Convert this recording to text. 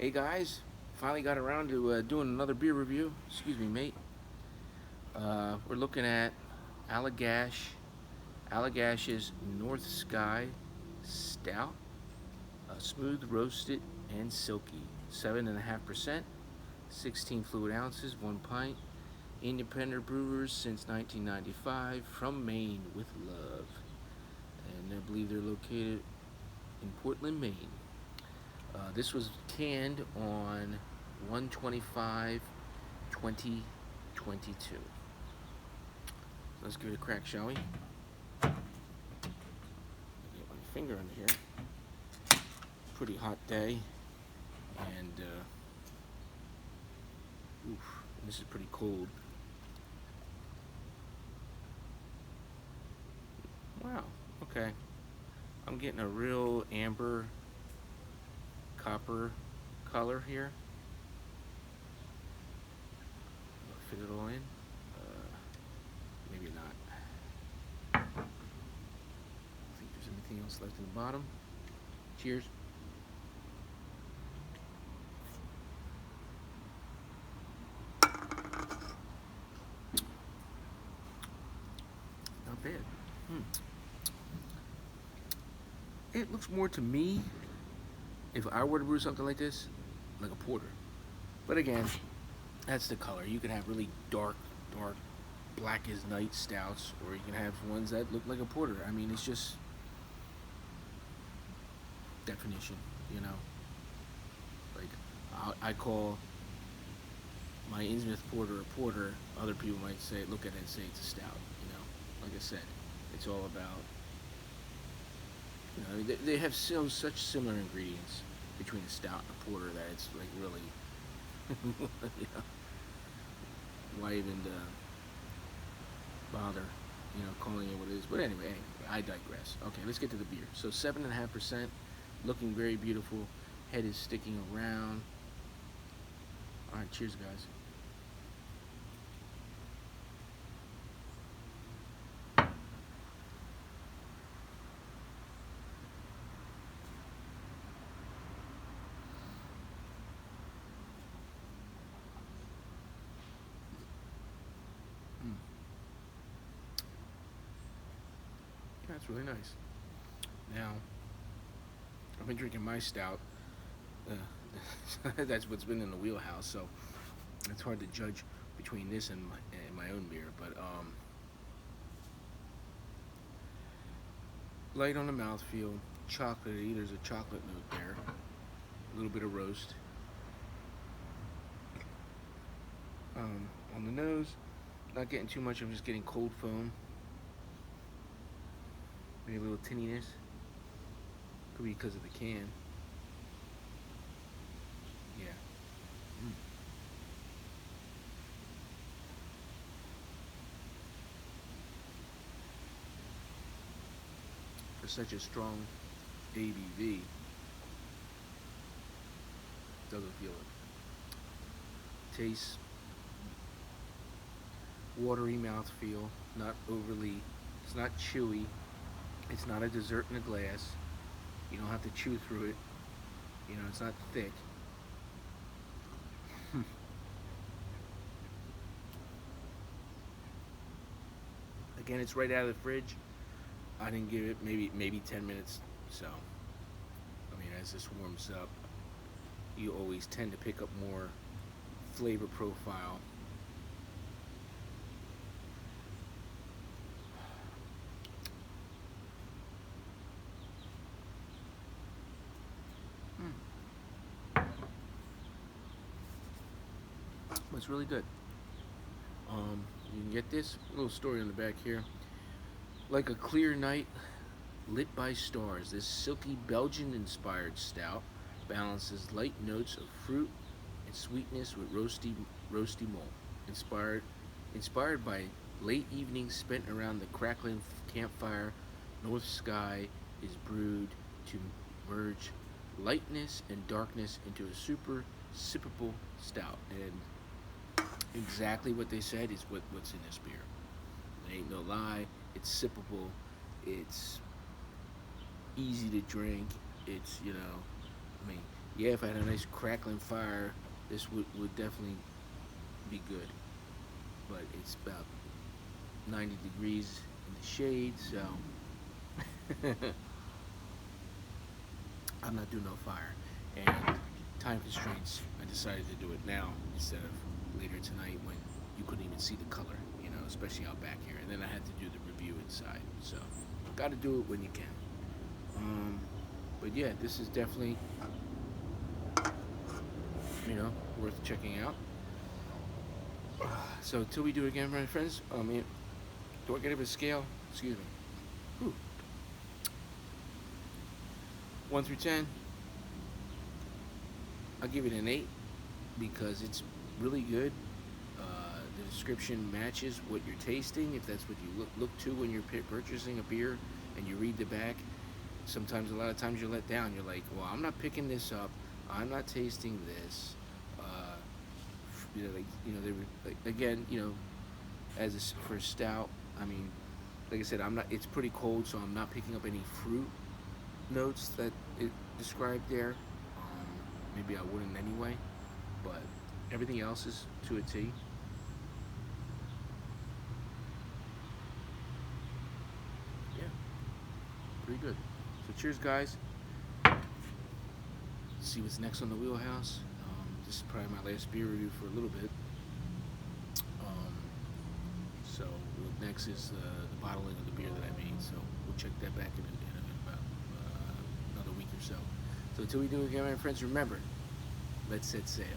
Hey guys, finally got around to doing another beer review. Excuse me, mate. We're looking at Allagash's North Sky Stout, smooth, roasted, and silky. 7.5%, 16 fluid ounces, 1 pint. Independent brewers since 1995 from Maine with love. And I believe they're located in Portland, Maine. This was canned on 125 2022. Let's give it a crack, shall we? Get my finger under here. Pretty hot day, and this is pretty cold. Wow. Okay. I'm getting a real amber copper color here. Fit it all in. Maybe not. I don't think there's anything else left in the bottom. Cheers. Not bad. It looks more to me, if I were to brew something like this, like a porter. But again, that's the color. You can have really dark, black as night stouts, or you can have ones that look like a porter. I mean, it's just definition, you know. Like, I call my Innsmouth porter a porter. Other people might say, look at it and say it's a stout, you know. Like I said, it's all about, you know, they have such similar ingredients between a stout and a porter that it's like really, you know, why even bother, you know, calling it what it is. But anyway, I digress. Okay, let's get to the beer. So 7.5%, looking very beautiful. Head is sticking around. All right, cheers, guys. That's really nice. Now, I've been drinking my stout. That's what's been in the wheelhouse, so it's hard to judge between this and my own beer. But light on the mouthfeel, chocolatey. There's a chocolate note there. A little bit of roast. On the nose, not getting too much. I'm just getting cold foam. Maybe a little tinniness. Could be because of the can. Yeah. For such a strong ABV, doesn't feel it. Tastes watery mouthfeel, not overly. It's not chewy. It's not a dessert in a glass. You don't have to chew through it. You know, it's not thick. Again, it's right out of the fridge. I didn't give it maybe 10 minutes. So, I mean, as this warms up, you always tend to pick up more flavor profile. It's really good. You can get this little story on the back here. Like a clear night lit by stars, this silky Belgian-inspired stout balances light notes of fruit and sweetness with roasty malt. Inspired by late evenings spent around the crackling campfire, North Sky is brewed to merge lightness and darkness into a super sippable stout. And exactly what they said is what's in this beer. There ain't no lie. It's sippable. It's easy to drink. It's, you know, I mean, Yeah, if I had a nice crackling fire, this would definitely be good. But it's about 90 degrees in the shade, so I'm not doing no fire. And time constraints, I decided to do it now instead of later tonight when you couldn't even see the color, especially out back here. And then I had to do the review inside. So, got to do it when you can. Um, but yeah, this is definitely, worth checking out. So until we do it again, my friends, do I get a scale? Excuse me. Whew. 1 through 10, I'll give it an 8 because it's really good. The description matches what you're tasting. If that's what you look to when you're purchasing a beer and you read the back, sometimes a lot of times you're let down. You're like, well, I'm not picking this up. I'm not tasting this. They were like, again, for stout. I mean, like I said, I'm not. It's pretty cold, so I'm not picking up any fruit notes that it described there. Maybe I wouldn't anyway, but everything else is to a T. Yeah, pretty good. So cheers, guys. See what's next on the wheelhouse. This is probably my last beer review for a little bit. Um, so next is the bottling of the beer that I made. So we'll check that back in about another week or so. So until we do it again, my friends, remember, let's set sail.